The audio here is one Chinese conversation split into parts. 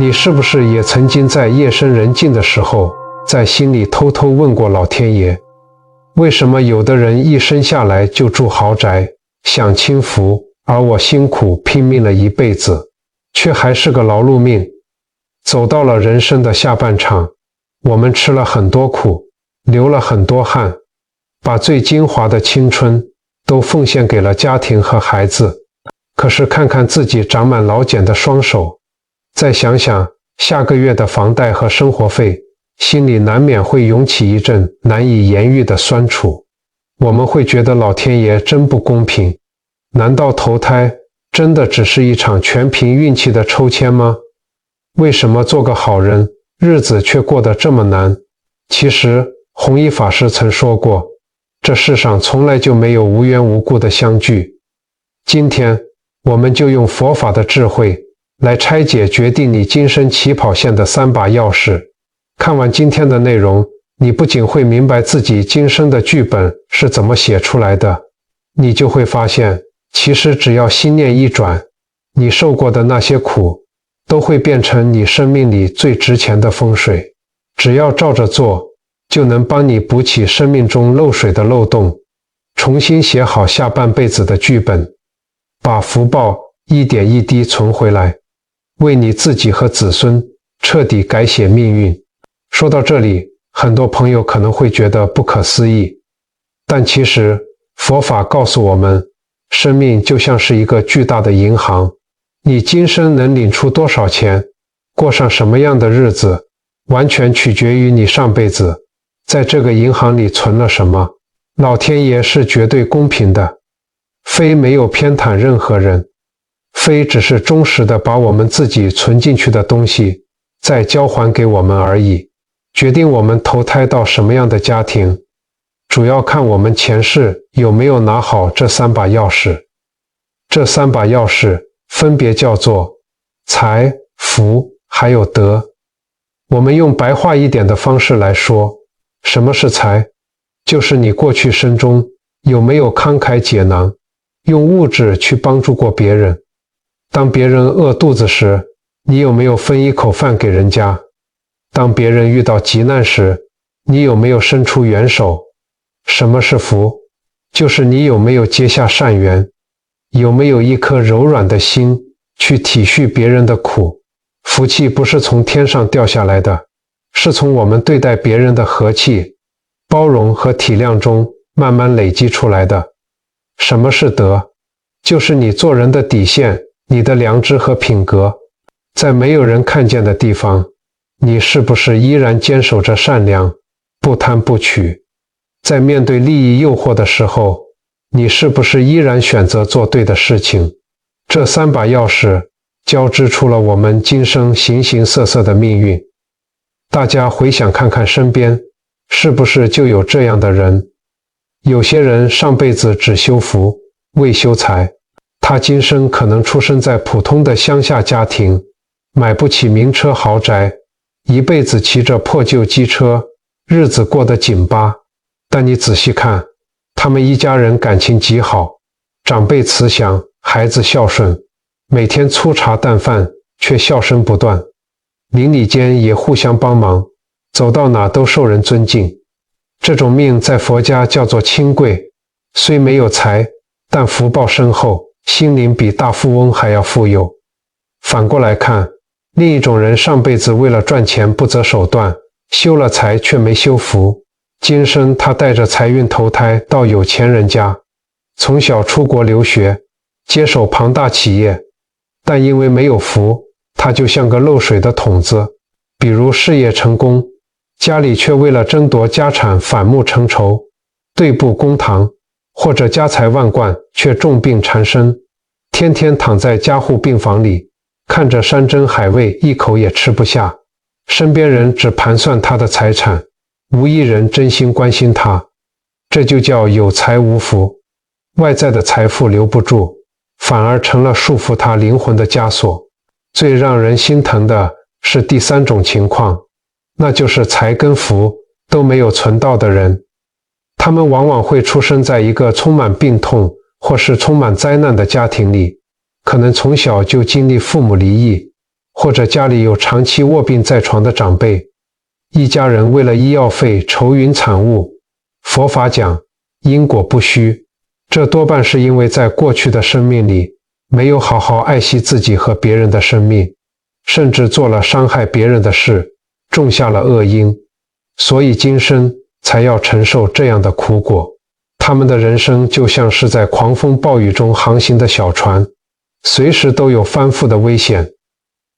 你是不是也曾经在夜深人静的时候，在心里偷偷问过老天爷，为什么有的人一生下来就住豪宅，享清福，而我辛苦拼命了一辈子，却还是个劳碌命？走到了人生的下半场，我们吃了很多苦，流了很多汗，把最精华的青春都奉献给了家庭和孩子。可是看看自己长满老茧的双手，再想想下个月的房贷和生活费，心里难免会涌起一阵难以言喻的酸楚。我们会觉得老天爷真不公平，难道投胎真的只是一场全凭运气的抽签吗？为什么做个好人，日子却过得这么难？其实弘一法师曾说过，这世上从来就没有无缘无故的相聚。今天我们就用佛法的智慧来拆解决定你今生起跑线的3把钥匙。看完今天的内容，你不仅会明白自己今生的剧本是怎么写出来的，你就会发现，其实只要心念一转，你受过的那些苦都会变成你生命里最值钱的风水。只要照着做，就能帮你补起生命中漏水的漏洞，重新写好下半辈子的剧本，把福报一点一滴存回来，为你自己和子孙彻底改写命运。说到这里，很多朋友可能会觉得不可思议，但其实佛法告诉我们，生命就像是一个巨大的银行，你今生能领出多少钱，过上什么样的日子，完全取决于你上辈子在这个银行里存了什么。老天爷是绝对公平的，非没有偏袒任何人，非只是忠实的把我们自己存进去的东西再交还给我们而已。决定我们投胎到什么样的家庭，主要看我们前世有没有拿好这3把钥匙。这3把钥匙分别叫做财、福还有德。我们用白话一点的方式来说，什么是财？就是你过去生中有没有慷慨解囊，用物质去帮助过别人。当别人饿肚子时，你有没有分一口饭给人家？当别人遇到急难时，你有没有伸出援手？什么是福？就是你有没有结下善缘，有没有一颗柔软的心去体恤别人的苦。福气不是从天上掉下来的，是从我们对待别人的和气、包容和体谅中慢慢累积出来的。什么是德？就是你做人的底线，你的良知和品格。在没有人看见的地方，你是不是依然坚守着善良，不贪不取？在面对利益诱惑的时候，你是不是依然选择做对的事情？这3把钥匙交织出了我们今生形形色色的命运。大家回想看看身边，是不是就有这样的人？有些人上辈子只修福，未修财，他今生可能出生在普通的乡下家庭，买不起名车豪宅，一辈子骑着破旧机车，日子过得紧巴。但你仔细看，他们一家人感情极好，长辈慈祥，孩子孝顺，每天粗茶淡饭却笑声不断，邻里间也互相帮忙，走到哪都受人尊敬。这种命在佛家叫做清贵，虽没有财，但福报深厚，心灵比大富翁还要富有。反过来看，另一种人上辈子为了赚钱不择手段，修了财却没修福，今生他带着财运投胎到有钱人家，从小出国留学，接手庞大企业，但因为没有福，他就像个漏水的桶子。比如事业成功，家里却为了争夺家产反目成仇，对簿公堂，或者家财万贯却重病缠身，天天躺在加护病房里，看着山珍海味一口也吃不下，身边人只盘算他的财产，无一人真心关心他。这就叫有财无福，外在的财富留不住，反而成了束缚他灵魂的枷锁。最让人心疼的是第3种情况，那就是财跟福都没有存到的人。他们往往会出生在一个充满病痛或是充满灾难的家庭里，可能从小就经历父母离异，或者家里有长期卧病在床的长辈，一家人为了医药费愁云惨雾。佛法讲因果不虚，这多半是因为在过去的生命里没有好好爱惜自己和别人的生命，甚至做了伤害别人的事，种下了恶因，所以今生才要承受这样的苦果。他们的人生就像是在狂风暴雨中航行的小船，随时都有翻覆的危险。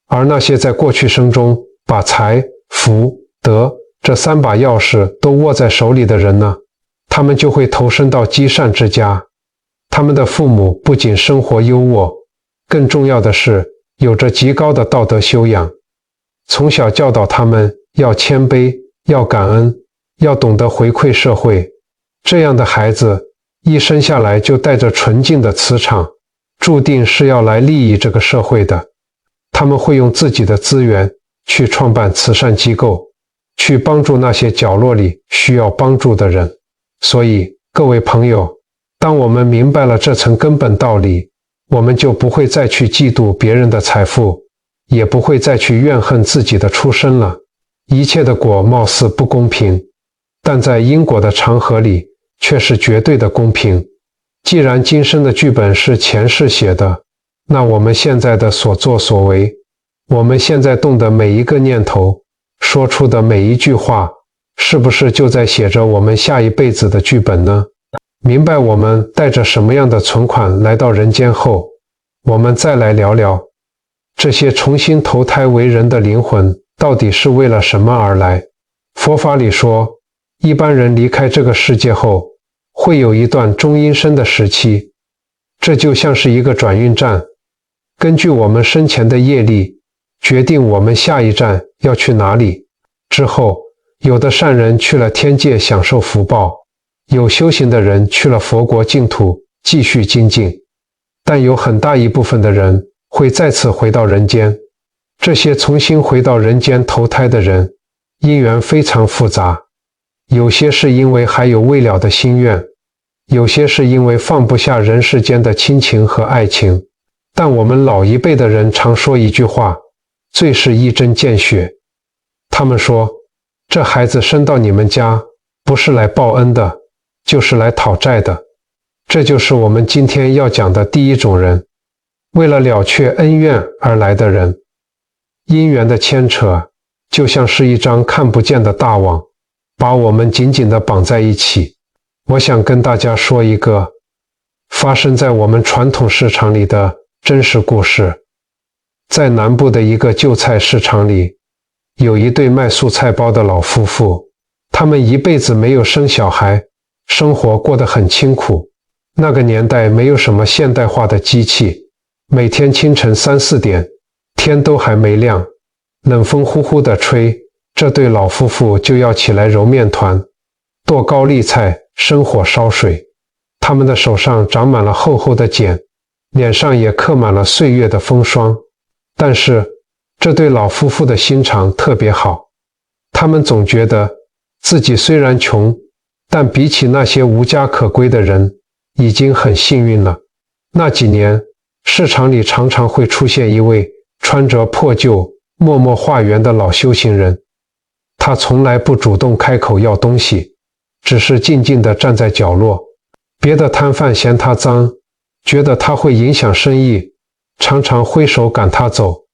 而那些在过去生中把财、福、德这3把钥匙都握在手里的人呢，他们就会投身到积善之家。他们的父母不仅生活优渥，更重要的是有着极高的道德修养，从小教导他们要谦卑，要感恩，要懂得回馈社会。这样的孩子一生下来就带着纯净的磁场，注定是要来利益这个社会的。他们会用自己的资源去创办慈善机构，去帮助那些角落里需要帮助的人。所以，各位朋友，当我们明白了这层根本道理，我们就不会再去嫉妒别人的财富，也不会再去怨恨自己的出身了。一切的果貌似不公平，但在因果的长河里却是绝对的公平。既然今生的剧本是前世写的，那我们现在的所作所为，我们现在动的每一个念头，说出的每一句话，是不是就在写着我们下一辈子的剧本呢？明白我们带着什么样的存款来到人间后，我们再来聊聊这些重新投胎为人的灵魂到底是为了什么而来。佛法里说，一般人离开这个世界后，会有一段中阴身的时期，这就像是一个转运站，根据我们生前的业力，决定我们下一站要去哪里。之后，有的善人去了天界享受福报，有修行的人去了佛国净土继续精进，但有很大一部分的人会再次回到人间。这些重新回到人间投胎的人，因缘非常复杂，有些是因为还有未了的心愿，有些是因为放不下人世间的亲情和爱情。但我们老一辈的人常说一句话，最是一针见血。他们说，这孩子生到你们家，不是来报恩的，就是来讨债的。这就是我们今天要讲的第一种人，为了了却恩怨而来的人。因缘的牵扯，就像是一张看不见的大网，把我们紧紧地绑在一起。我想跟大家说一个发生在我们传统市场里的真实故事。在南部的一个旧菜市场里，有一对卖素菜包的老夫妇，他们一辈子没有生小孩，生活过得很清苦。那个年代没有什么现代化的机器，每天清晨3、4点，天都还没亮，冷风呼呼地吹，这对老夫妇就要起来揉面团、剁高丽菜、生火烧水。他们的手上长满了厚厚的茧，脸上也刻满了岁月的风霜。但是这对老夫妇的心肠特别好，他们总觉得自己虽然穷，但比起那些无家可归的人，已经很幸运了。那几年，市场里常常会出现一位穿着破旧、默默化缘的老修行人。他从来不主动开口要东西，只是静静地站在角落。别的摊贩嫌他脏，觉得他会影响生意，常常挥手赶他走，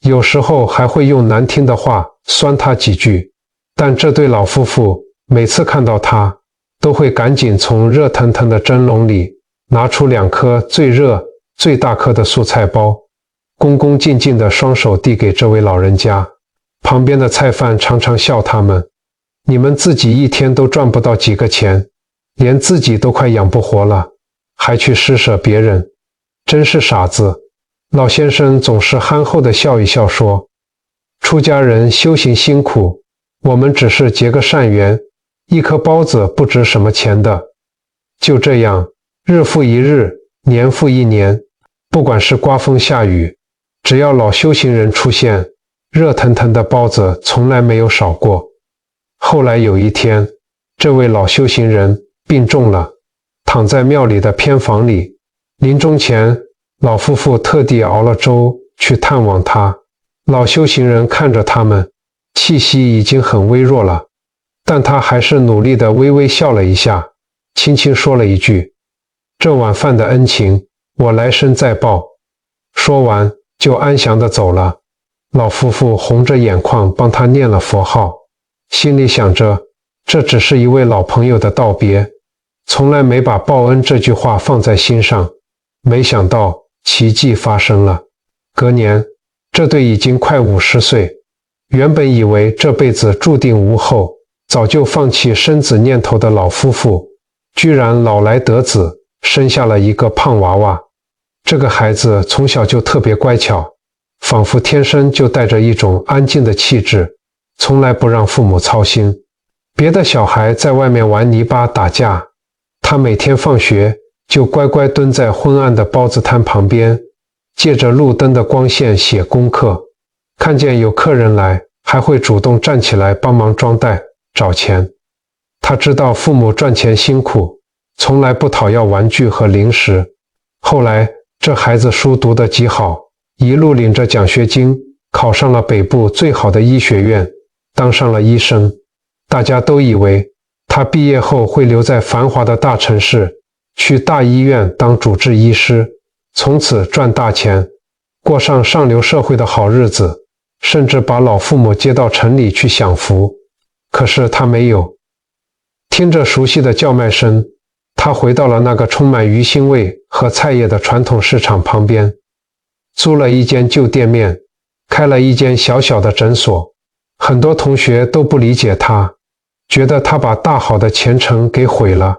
有时候还会用难听的话酸他几句。但这对老夫妇每次看到他，都会赶紧从热腾腾的蒸笼里拿出2颗最热、最大颗的素菜包，恭恭敬敬地双手递给这位老人家。旁边的菜贩常常笑他们，你们自己一天都赚不到几个钱，连自己都快养不活了，还去施舍别人，真是傻子。老先生总是憨厚地笑一笑说，出家人修行辛苦，我们只是结个善缘，1颗包子不值什么钱的。就这样，日复一日，年复一年，不管是刮风下雨，只要老修行人出现，热腾腾的包子从来没有少过。后来有一天，这位老修行人病重了，躺在庙里的偏房里。临终前，老夫妇特地熬了粥去探望他。老修行人看着他们，气息已经很微弱了，但他还是努力地微微笑了一下，轻轻说了一句：“这晚饭的恩情，我来生再报。”说完就安详地走了。老夫妇红着眼眶帮他念了佛号，心里想着这只是一位老朋友的道别，从来没把报恩这句话放在心上。没想到奇迹发生了。隔年，这对已经快50岁，原本以为这辈子注定无后，早就放弃生子念头的老夫妇，居然老来得子，生下了一个胖娃娃。这个孩子从小就特别乖巧，仿佛天生就带着一种安静的气质，从来不让父母操心。别的小孩在外面玩泥巴打架，他每天放学就乖乖蹲在昏暗的包子摊旁边，借着路灯的光线写功课，看见有客人来，还会主动站起来帮忙装袋找钱。他知道父母赚钱辛苦，从来不讨要玩具和零食。后来这孩子书读得极好，一路领着奖学金，考上了北部最好的医学院，当上了医生。大家都以为他毕业后会留在繁华的大城市，去大医院当主治医师，从此赚大钱，过上上流社会的好日子，甚至把老父母接到城里去享福。可是他没有。听着熟悉的叫卖声，他回到了那个充满鱼腥味和菜叶的传统市场旁边，租了一间旧店面，开了一间小小的诊所。很多同学都不理解他，觉得他把大好的前程给毁了。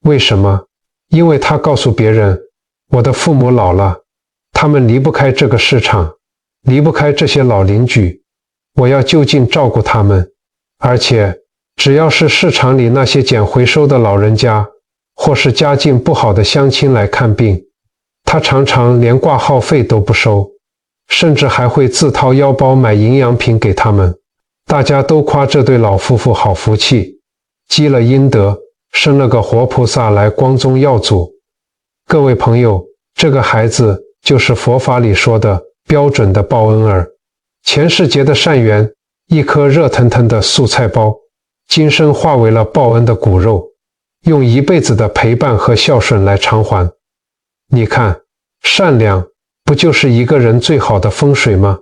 为什么？因为他告诉别人，我的父母老了，他们离不开这个市场，离不开这些老邻居，我要就近照顾他们。而且只要是市场里那些捡回收的老人家，或是家境不好的乡亲来看病，他常常连挂号费都不收，甚至还会自掏腰包买营养品给他们。大家都夸这对老夫妇好福气，积了阴德，生了个活菩萨来光宗耀祖。各位朋友，这个孩子就是佛法里说的标准的报恩儿。前世结的善缘，一颗热腾腾的素菜包，今生化为了报恩的骨肉，用一辈子的陪伴和孝顺来偿还。你看，善良不就是一个人最好的风水吗？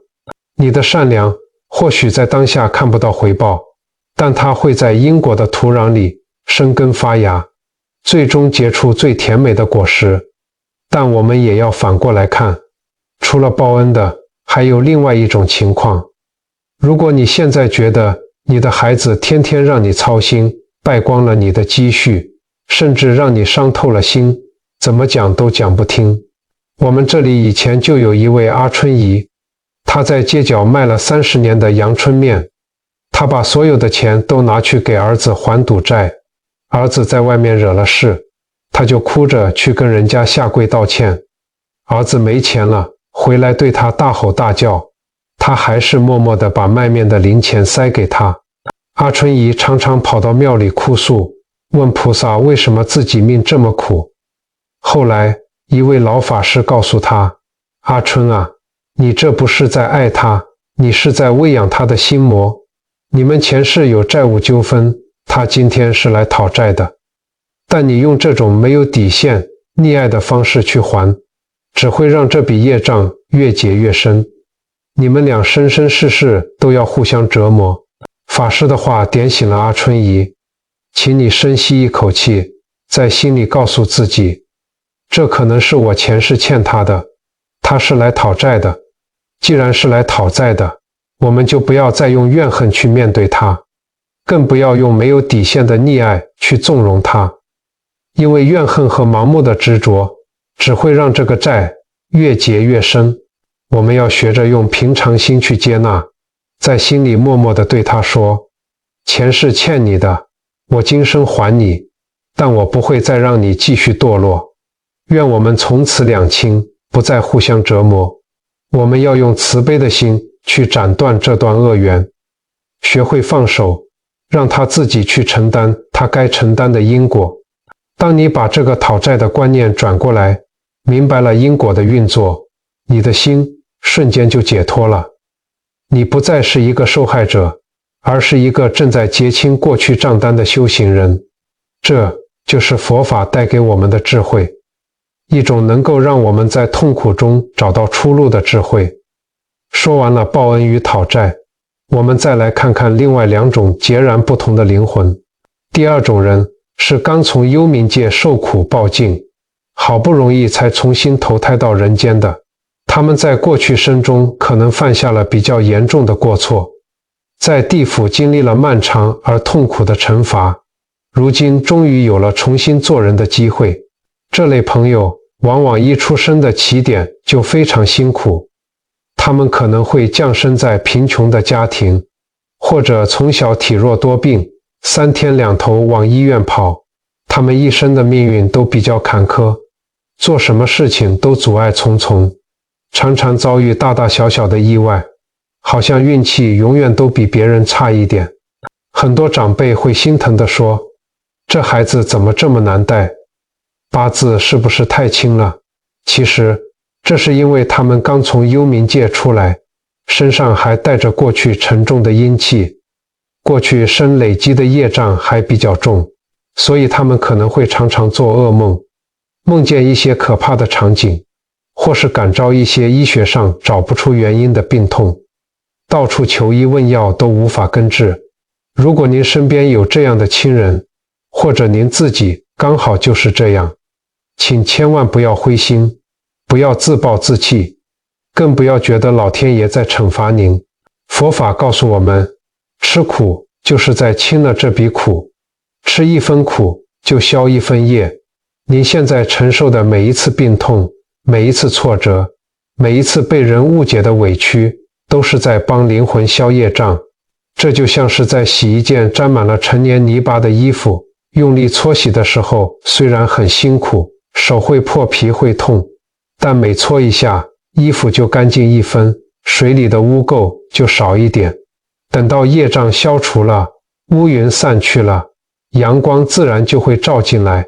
你的善良或许在当下看不到回报，但它会在因果的土壤里生根发芽，最终结出最甜美的果实。但我们也要反过来看，除了报恩的，还有另外一种情况。如果你现在觉得你的孩子天天让你操心，败光了你的积蓄，甚至让你伤透了心，怎么讲都讲不听。我们这里以前就有一位阿春姨，她在街角卖了30年的阳春面，她把所有的钱都拿去给儿子还赌债，儿子在外面惹了事，她就哭着去跟人家下跪道歉。儿子没钱了，回来对她大吼大叫，她还是默默地把卖面的零钱塞给他。阿春姨常常跑到庙里哭诉，问菩萨为什么自己命这么苦。后来一位老法师告诉他，阿春啊，你这不是在爱他，你是在喂养他的心魔。你们前世有债务纠纷，他今天是来讨债的，但你用这种没有底线、溺爱的方式去还，只会让这笔业障越结越深，你们俩生生世世都要互相折磨。法师的话点醒了阿春姨，请你深吸一口气，在心里告诉自己，这可能是我前世欠他的，他是来讨债的。既然是来讨债的，我们就不要再用怨恨去面对他，更不要用没有底线的溺爱去纵容他，因为怨恨和盲目的执着只会让这个债越结越深。我们要学着用平常心去接纳，在心里默默地对他说，前世欠你的，我今生还你，但我不会再让你继续堕落。愿我们从此两清，不再互相折磨。我们要用慈悲的心去斩断这段恶缘，学会放手，让他自己去承担他该承担的因果。当你把这个讨债的观念转过来，明白了因果的运作，你的心瞬间就解脱了。你不再是一个受害者，而是一个正在结清过去账单的修行人。这就是佛法带给我们的智慧，一种能够让我们在痛苦中找到出路的智慧。说完了报恩与讨债，我们再来看看另外两种截然不同的灵魂。第二种人是刚从幽冥界受苦报尽，好不容易才重新投胎到人间的。他们在过去生中可能犯下了比较严重的过错，在地府经历了漫长而痛苦的惩罚，如今终于有了重新做人的机会。这类朋友往往一出生的起点就非常辛苦，他们可能会降生在贫穷的家庭，或者从小体弱多病，3天2头往医院跑。他们一生的命运都比较坎坷，做什么事情都阻碍重重，常常遭遇大大小小的意外，好像运气永远都比别人差一点。很多长辈会心疼地说，这孩子怎么这么难带，八字是不是太轻了？其实这是因为他们刚从幽冥界出来，身上还带着过去沉重的阴气，过去生累积的业障还比较重，所以他们可能会常常做噩梦，梦见一些可怕的场景，或是感召一些医学上找不出原因的病痛，到处求医问药都无法根治。如果您身边有这样的亲人，或者您自己刚好就是这样，请千万不要灰心，不要自暴自弃，更不要觉得老天爷在惩罚您。佛法告诉我们，吃苦就是在清了这笔苦，吃一分苦就消一分业。您现在承受的每一次病痛，每一次挫折，每一次被人误解的委屈，都是在帮灵魂消业障。这就像是在洗一件沾满了陈年泥巴的衣服，用力搓洗的时候虽然很辛苦，手会破皮会痛，但每搓一下，衣服就干净一分，水里的污垢就少一点。等到业障消除了，乌云散去了，阳光自然就会照进来，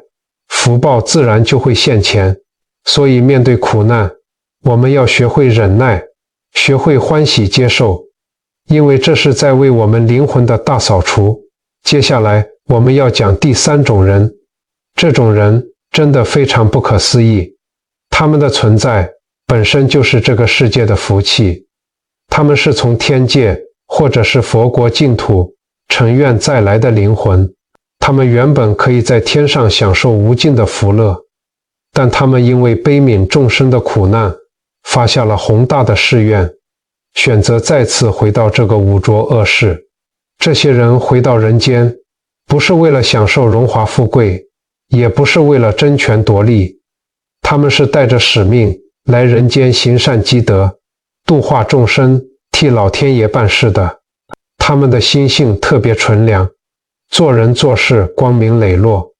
福报自然就会现前。所以面对苦难，我们要学会忍耐，学会欢喜接受，因为这是在为我们灵魂的大扫除。接下来我们要讲第三种人，这种人真的非常不可思议，他们的存在本身就是这个世界的福气，他们是从天界或者是佛国净土乘愿再来的灵魂，他们原本可以在天上享受无尽的福乐，但他们因为悲悯众生的苦难，发下了宏大的誓愿，选择再次回到这个污浊恶世。这些人回到人间，不是为了享受荣华富贵，也不是为了争权夺利，他们是带着使命来人间行善积德，度化众生，替老天爷办事的。他们的心性特别纯良，做人做事光明磊落，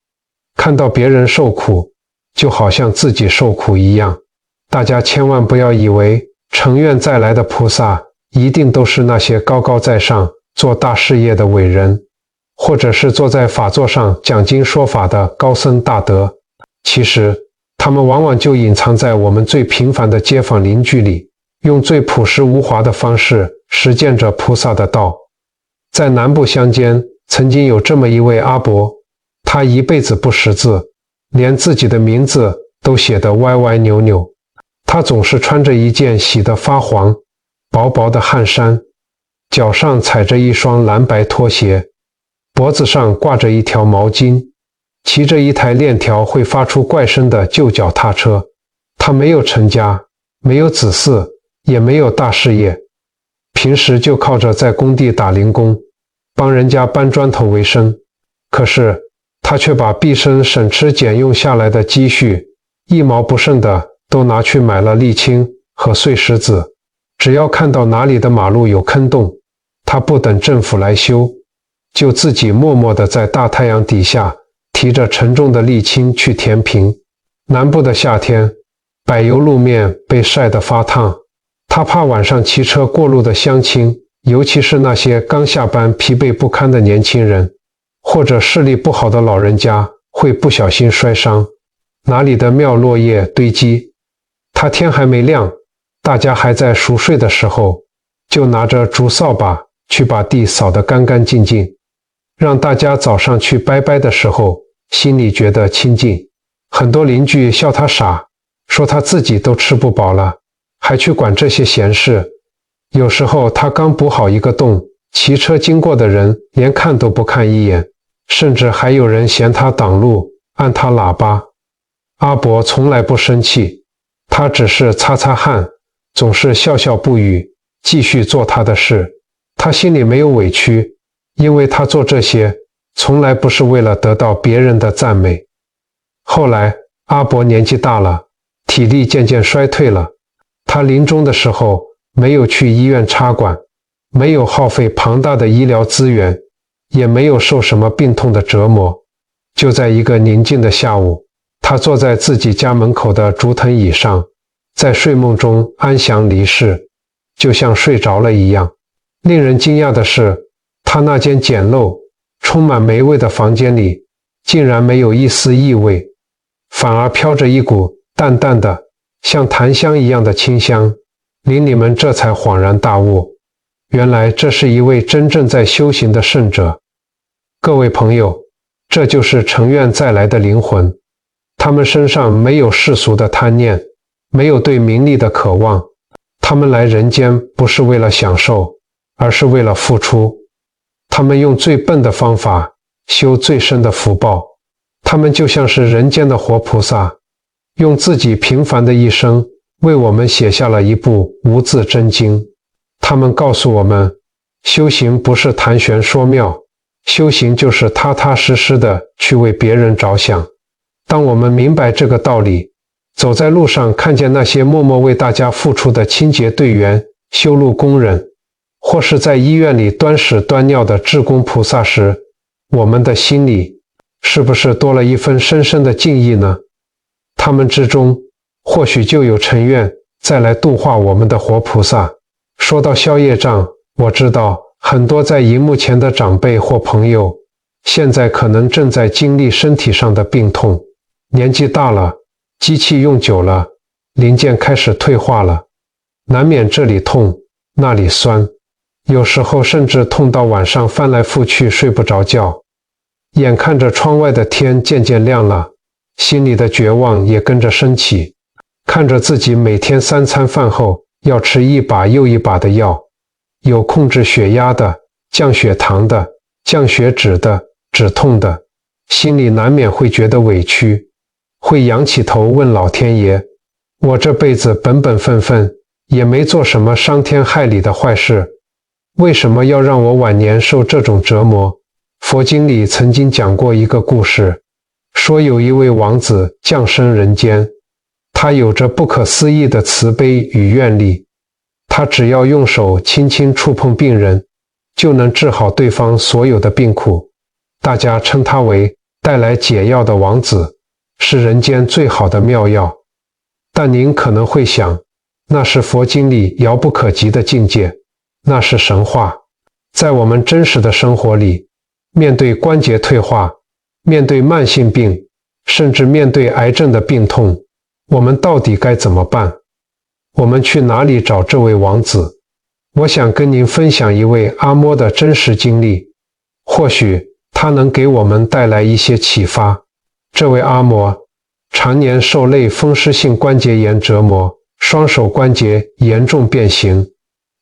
看到别人受苦，就好像自己受苦一样。大家千万不要以为乘愿再来的菩萨一定都是那些高高在上做大事业的伟人，或者是坐在法座上讲经说法的高僧大德。其实他们往往就隐藏在我们最平凡的街坊邻居里，用最朴实无华的方式实践着菩萨的道。在南部乡间曾经有这么一位阿伯，他一辈子不识字，连自己的名字都写得歪歪扭扭。他总是穿着一件洗得发黄、薄薄的汗衫，脚上踩着一双蓝白拖鞋，脖子上挂着一条毛巾，骑着一台链条会发出怪声的旧脚踏车。他没有成家，没有子嗣，也没有大事业，平时就靠着在工地打零工，帮人家搬砖头为生。可是他却把毕生省吃俭用下来的积蓄，一毛不剩的都拿去买了沥青和碎石子。只要看到哪里的马路有坑洞，他不等政府来修，就自己默默地在大太阳底下提着沉重的沥青去填平。南部的夏天，柏油路面被晒得发烫，他怕晚上骑车过路的乡亲，尤其是那些刚下班疲惫不堪的年轻人，或者视力不好的老人家会不小心摔伤，哪里的庙落叶堆积。他天还没亮，大家还在熟睡的时候，就拿着竹扫把去把地扫得干干净净，让大家早上去拜拜的时候心里觉得清静。很多邻居笑他傻，说他自己都吃不饱了，还去管这些闲事。有时候他刚补好一个洞，骑车经过的人连看都不看一眼，甚至还有人嫌他挡路，按他喇叭。阿伯从来不生气，他只是擦擦汗，总是笑笑不语，继续做他的事。他心里没有委屈，因为他做这些从来不是为了得到别人的赞美。后来阿伯年纪大了，体力渐渐衰退了，他临终的时候没有去医院插管，没有耗费庞大的医疗资源，也没有受什么病痛的折磨。就在一个宁静的下午，他坐在自己家门口的竹藤椅上，在睡梦中安详离世，就像睡着了一样。令人惊讶的是，他那间简陋、充满霉味的房间里竟然没有一丝异味，反而飘着一股淡淡的像檀香一样的清香。邻里们这才恍然大悟，原来这是一位真正在修行的圣者。各位朋友，这就是成愿再来的灵魂，他们身上没有世俗的贪念，没有对名利的渴望，他们来人间不是为了享受，而是为了付出。他们用最笨的方法修最深的福报，他们就像是人间的活菩萨，用自己平凡的一生为我们写下了一部无字真经。他们告诉我们，修行不是谈玄说妙，修行就是踏踏实实的去为别人着想。当我们明白这个道理，走在路上看见那些默默为大家付出的清洁队员、修路工人，或是在医院里端屎端尿的志工菩萨时，我们的心里是不是多了一份深深的敬意呢？他们之中或许就有成愿再来度化我们的活菩萨。说到消业障，我知道很多在荧幕前的长辈或朋友现在可能正在经历身体上的病痛，年纪大了，机器用久了，零件开始退化了，难免这里痛那里酸，有时候甚至痛到晚上翻来覆去睡不着觉。眼看着窗外的天渐渐亮了，心里的绝望也跟着升起。看着自己每天3餐饭后要吃一把又一把的药，有控制血压的、降血糖的、降血脂的、止痛的，心里难免会觉得委屈，会仰起头问老天爷，我这辈子本本分分也没做什么伤天害理的坏事，为什么要让我晚年受这种折磨？佛经里曾经讲过一个故事，说有一位王子降生人间，他有着不可思议的慈悲与愿力，他只要用手轻轻触碰病人，就能治好对方所有的病苦。大家称他为带来解药的王子，是人间最好的妙药。但您可能会想，那是佛经里遥不可及的境界，那是神话。在我们真实的生活里，面对关节退化，面对慢性病，甚至面对癌症的病痛，我们到底该怎么办？我们去哪里找这位王子？我想跟您分享一位阿嬷的真实经历，或许他能给我们带来一些启发。这位阿嬷常年受类风湿性关节炎折磨，双手关节严重变形，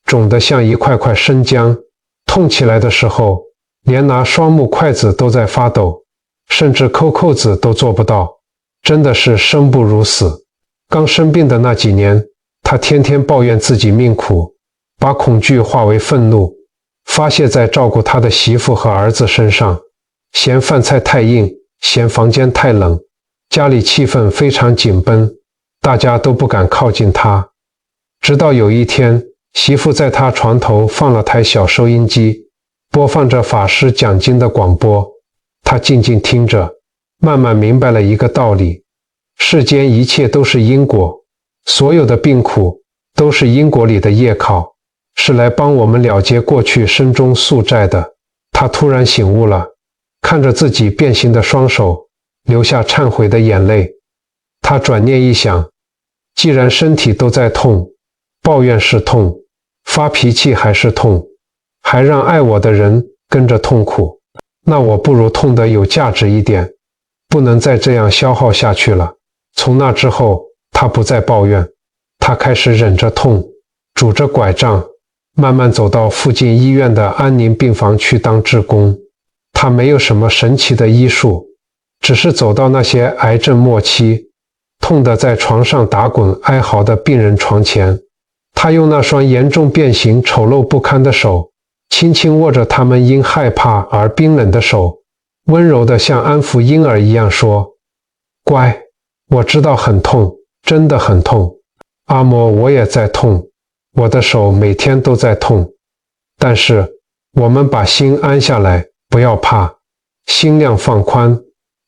肿得像一块块生姜，痛起来的时候连拿双木筷子都在发抖，甚至扣扣子都做不到，真的是生不如死。刚生病的那几年，他天天抱怨自己命苦，把恐惧化为愤怒，发泄在照顾他的媳妇和儿子身上，嫌饭菜太硬，嫌房间太冷，家里气氛非常紧绷，大家都不敢靠近他。直到有一天，媳妇在他床头放了台小收音机，播放着法师讲经的广播，他静静听着，慢慢明白了一个道理，世间一切都是因果，所有的病苦都是因果里的业考，是来帮我们了结过去生中宿债的。他突然醒悟了，看着自己变形的双手，流下忏悔的眼泪。他转念一想，既然身体都在痛，抱怨是痛，发脾气还是痛，还让爱我的人跟着痛苦，那我不如痛得有价值一点，不能再这样消耗下去了。从那之后，他不再抱怨，他开始忍着痛，拄着拐杖，慢慢走到附近医院的安宁病房去当志工。他没有什么神奇的医术，只是走到那些癌症末期，痛得在床上打滚哀嚎的病人床前，他用那双严重变形丑陋不堪的手轻轻握着他们因害怕而冰冷的手，温柔地像安抚婴儿一样说：乖，我知道很痛，真的很痛。阿嬷，我也在痛，我的手每天都在痛。但是我们把心安下来，不要怕，心量放宽，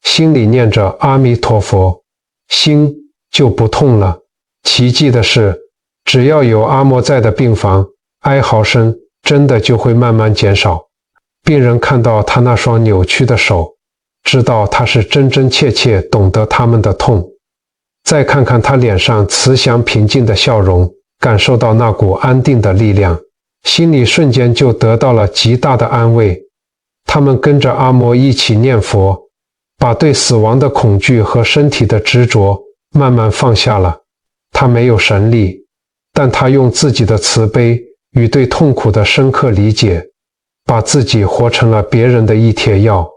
心里念着阿弥陀佛，心就不痛了。奇迹的是，只要有阿嬷在的病房，哀嚎声真的就会慢慢减少。病人看到他那双扭曲的手，知道他是真真切切懂得他们的痛。再看看他脸上慈祥平静的笑容，感受到那股安定的力量，心里瞬间就得到了极大的安慰。他们跟着阿嬷一起念佛，把对死亡的恐惧和身体的执着慢慢放下了。他没有神力，但他用自己的慈悲与对痛苦的深刻理解，把自己活成了别人的一帖药。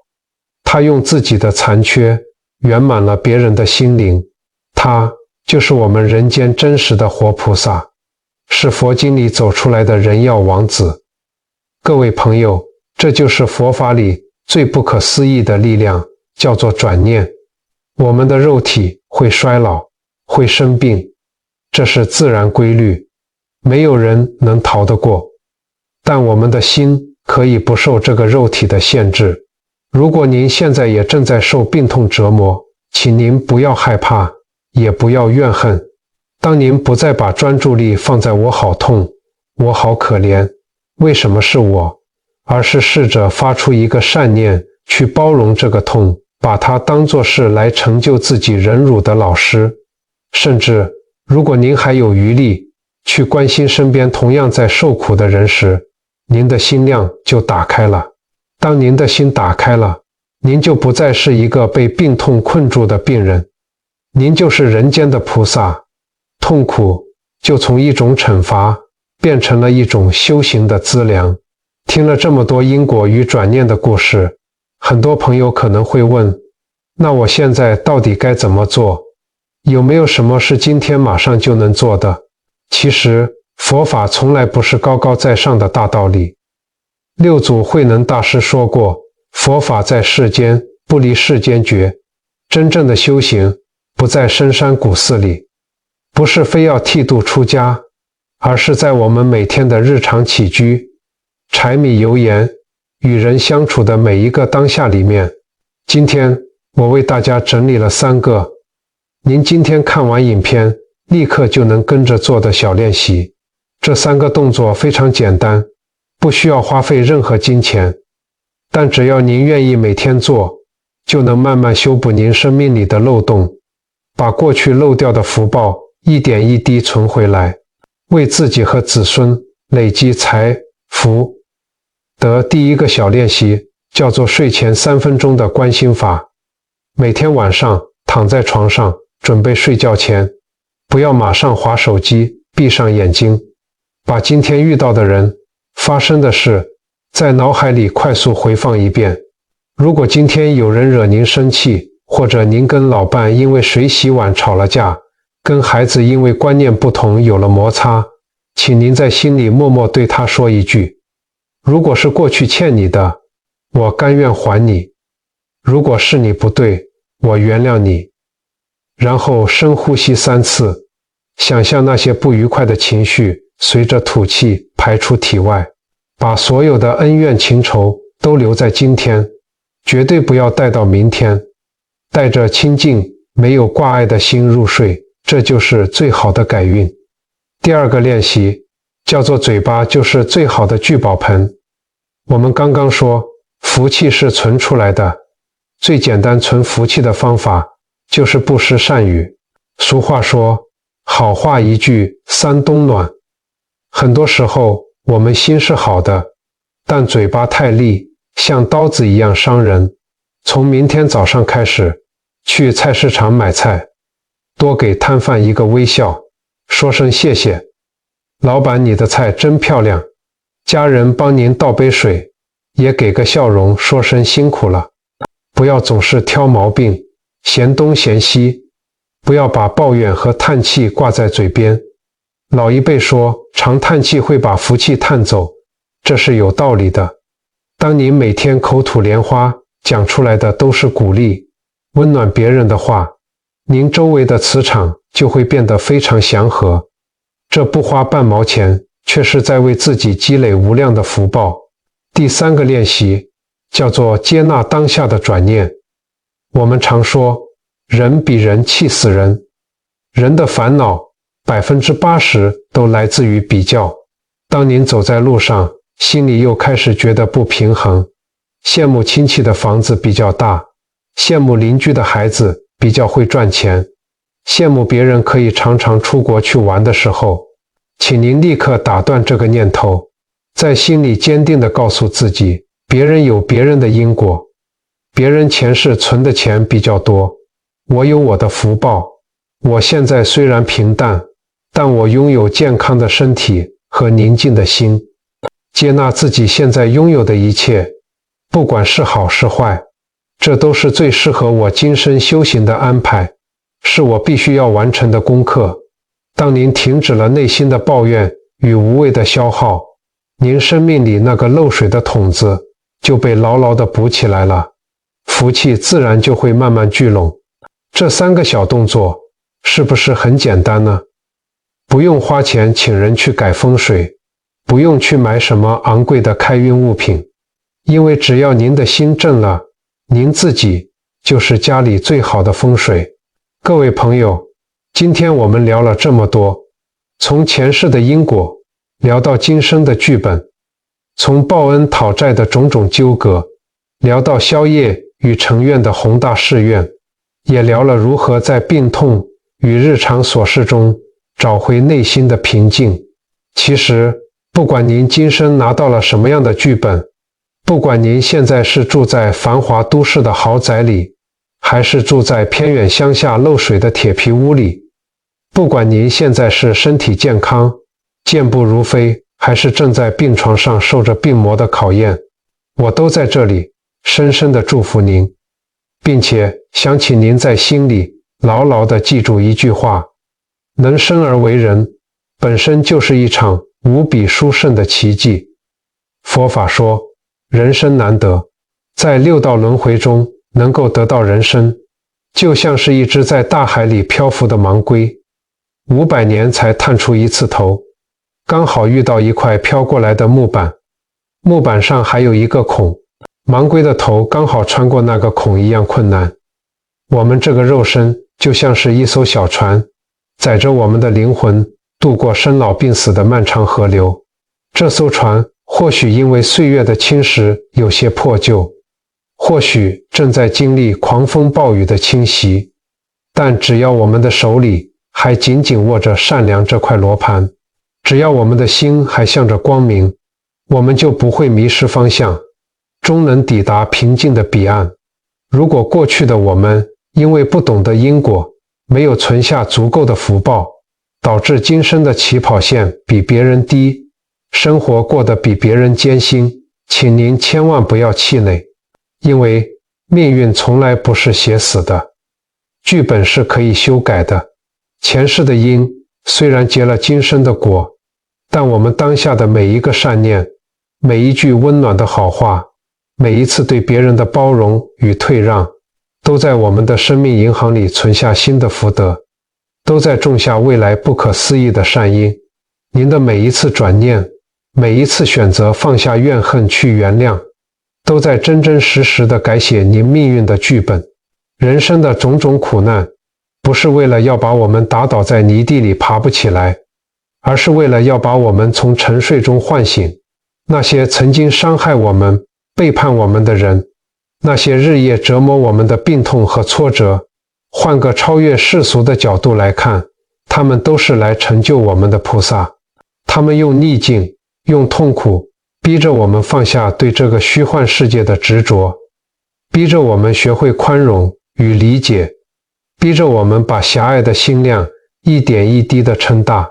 他用自己的残缺圆满了别人的心灵。他就是我们人间真实的活菩萨，是佛经里走出来的人药王子。各位朋友，这就是佛法里最不可思议的力量，叫做转念。我们的肉体会衰老，会生病，这是自然规律，没有人能逃得过。但我们的心可以不受这个肉体的限制。如果您现在也正在受病痛折磨，请您不要害怕，也不要怨恨。当您不再把专注力放在我好痛，我好可怜，为什么是我，而是试着发出一个善念，去包容这个痛，把它当作是来成就自己忍辱的老师。甚至如果您还有余力，去关心身边同样在受苦的人时，您的心量就打开了。当您的心打开了，您就不再是一个被病痛困住的病人，您就是人间的菩萨。痛苦就从一种惩罚变成了一种修行的资粮。听了这么多因果与转念的故事，很多朋友可能会问，那我现在到底该怎么做？有没有什么是今天马上就能做的？其实佛法从来不是高高在上的大道理。六祖慧能大师说过，佛法在世间，不离世间觉。真正的修行不在深山古寺里，不是非要剃度出家，而是在我们每天的日常起居、柴米油盐、与人相处的每一个当下里面。今天我为大家整理了3个，您今天看完影片立刻就能跟着做的小练习。这3个动作非常简单，不需要花费任何金钱，但只要您愿意每天做，就能慢慢修补您生命里的漏洞，把过去漏掉的福报一点一滴存回来，为自己和子孙累积财福德。第一个小练习叫做睡前3分钟的观心法。每天晚上躺在床上准备睡觉前，不要马上滑手机，闭上眼睛，把今天遇到的人、发生的事在脑海里快速回放一遍。如果今天有人惹您生气，或者您跟老伴因为谁洗碗吵了架，跟孩子因为观念不同有了摩擦，请您在心里默默对他说一句，如果是过去欠你的，我甘愿还你；如果是你不对，我原谅你。然后深呼吸3次，想象那些不愉快的情绪随着吐气排出体外，把所有的恩怨情仇都留在今天，绝对不要带到明天。带着清净没有挂碍的心入睡，这就是最好的改运。第2个练习叫做嘴巴就是最好的聚宝盆。我们刚刚说福气是存出来的，最简单存福气的方法就是布施善语。俗话说，好话一句三冬暖。很多时候我们心是好的，但嘴巴太利，像刀子一样伤人。从明天早上开始，去菜市场买菜，多给摊贩一个微笑，说声谢谢。老板，你的菜真漂亮。家人帮您倒杯水，也给个笑容，说声辛苦了。不要总是挑毛病，嫌东嫌西，不要把抱怨和叹气挂在嘴边。老一辈说，常叹气会把福气叹走，这是有道理的。当您每天口吐莲花，讲出来的都是鼓励、温暖别人的话，您周围的磁场就会变得非常祥和。这不花半毛钱，却是在为自己积累无量的福报。第三个练习叫做接纳当下的转念。我们常说，人比人气死人。人的烦恼80%都来自于比较。当您走在路上，心里又开始觉得不平衡，羡慕亲戚的房子比较大，羡慕邻居的孩子比较会赚钱，羡慕别人可以常常出国去玩的时候，请您立刻打断这个念头，在心里坚定地告诉自己，别人有别人的因果，别人前世存的钱比较多，我有我的福报。我现在虽然平淡，但我拥有健康的身体和宁静的心。接纳自己现在拥有的一切，不管是好是坏，这都是最适合我今生修行的安排，是我必须要完成的功课。当您停止了内心的抱怨与无谓的消耗，您生命里那个漏水的桶子就被牢牢地补起来了，福气自然就会慢慢聚拢。这3个小动作是不是很简单呢？不用花钱请人去改风水，不用去买什么昂贵的开运物品，因为只要您的心正了，您自己就是家里最好的风水。各位朋友，今天我们聊了这么多，从前世的因果聊到今生的剧本，从报恩讨债的种种纠葛聊到消业与成愿的宏大誓愿，也聊了如何在病痛与日常琐事中找回内心的平静。其实不管您今生拿到了什么样的剧本，不管您现在是住在繁华都市的豪宅里，还是住在偏远乡下漏水的铁皮屋里，不管您现在是身体健康，健步如飞，还是正在病床上受着病魔的考验，我都在这里深深地祝福您，并且想请您在心里牢牢地记住一句话：能生而为人，本身就是一场无比殊胜的奇迹。佛法说，人生难得，在6道轮回中能够得到人生，就像是一只在大海里漂浮的盲龟，500年才探出一次头，刚好遇到一块飘过来的木板，木板上还有一个孔，盲龟的头刚好穿过那个孔一样困难。我们这个肉身就像是一艘小船，载着我们的灵魂渡过生老病死的漫长河流。这艘船或许因为岁月的侵蚀有些破旧，或许正在经历狂风暴雨的侵袭，但只要我们的手里还紧紧握着善良这块罗盘，只要我们的心还向着光明，我们就不会迷失方向，终能抵达平静的彼岸。如果过去的我们因为不懂得因果，没有存下足够的福报，导致今生的起跑线比别人低，生活过得比别人艰辛，请您千万不要气馁，因为命运从来不是写死的，剧本是可以修改的。前世的因虽然结了今生的果，但我们当下的每一个善念，每一句温暖的好话，每一次对别人的包容与退让，都在我们的生命银行里存下新的福德，都在种下未来不可思议的善因。您的每一次转念，每一次选择放下怨恨去原谅，都在真真实实地改写您命运的剧本。人生的种种苦难，不是为了要把我们打倒在泥地里爬不起来，而是为了要把我们从沉睡中唤醒。那些曾经伤害我们、背叛我们的人，那些日夜折磨我们的病痛和挫折，换个超越世俗的角度来看，他们都是来成就我们的菩萨。他们用逆境、用痛苦，逼着我们放下对这个虚幻世界的执着，逼着我们学会宽容与理解，逼着我们把狭隘的心量一点一滴地撑大。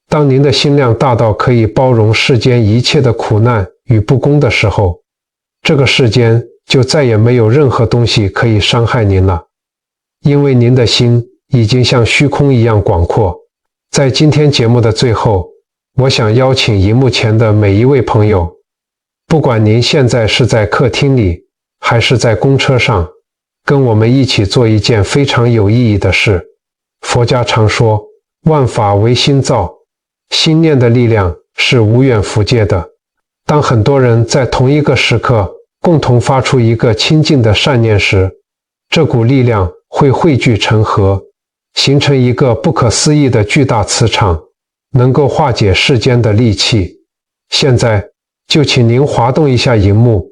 当您的心量大到可以包容世间一切的苦难与不公的时候，这个世间就再也没有任何东西可以伤害您了，因为您的心已经像虚空一样广阔。在今天节目的最后，我想邀请荧幕前的每一位朋友，不管您现在是在客厅里，还是在公车上，跟我们一起做一件非常有意义的事。佛家常说，万法唯心造，心念的力量是无远弗届的。当很多人在同一个时刻共同发出一个清净的善念时，这股力量会汇聚成河，形成一个不可思议的巨大磁场，能够化解世间的戾气。现在就请您滑动一下荧幕，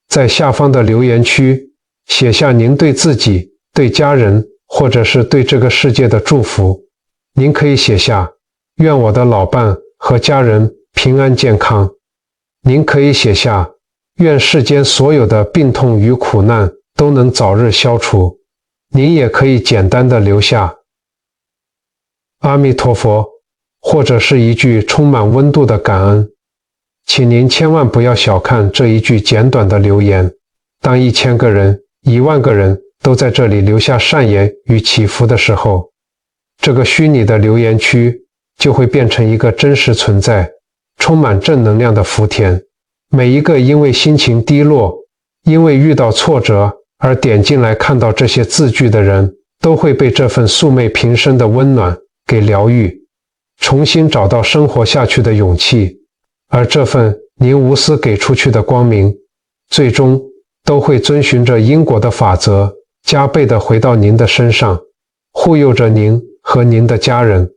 在下方的留言区写下您对自己、对家人或者是对这个世界的祝福。您可以写下愿我的老伴和家人平安健康，您可以写下愿世间所有的病痛与苦难都能早日消除，您也可以简单的留下阿弥陀佛，或者是一句充满温度的感恩。请您千万不要小看这一句简短的留言，当1000个人、10000个人都在这里留下善言与祈福的时候，这个虚拟的留言区就会变成一个真实存在、充满正能量的福田。每一个因为心情低落、因为遇到挫折而点进来看到这些字句的人，都会被这份素昧平生的温暖给疗愈，重新找到生活下去的勇气。而这份您无私给出去的光明，最终都会遵循着因果的法则，加倍地回到您的身上，护佑着您和您的家人。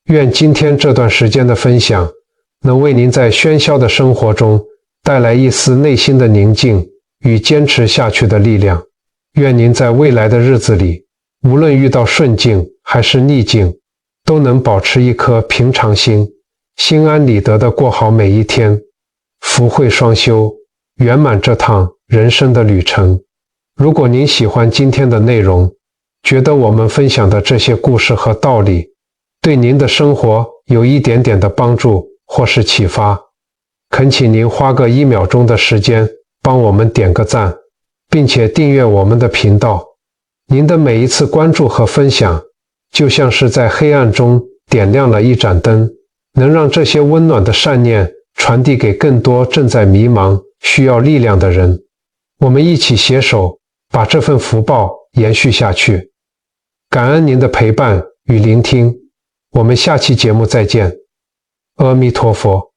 愿今天这段时间的分享能为您在喧嚣的生活中带来一丝内心的宁静与坚持下去的力量。愿您在未来的日子里，无论遇到顺境还是逆境，都能保持一颗平常心，心安理得地过好每一天，福慧双修，圆满这趟人生的旅程。如果您喜欢今天的内容，觉得我们分享的这些故事和道理对您的生活有一点点的帮助或是启发，恳请您花个1秒钟的时间帮我们点个赞，并且订阅我们的频道。您的每一次关注和分享，就像是在黑暗中点亮了一盏灯，能让这些温暖的善念传递给更多正在迷茫、需要力量的人。我们一起携手，把这份福报延续下去。感恩您的陪伴与聆听，我们下期节目再见。阿弥陀佛。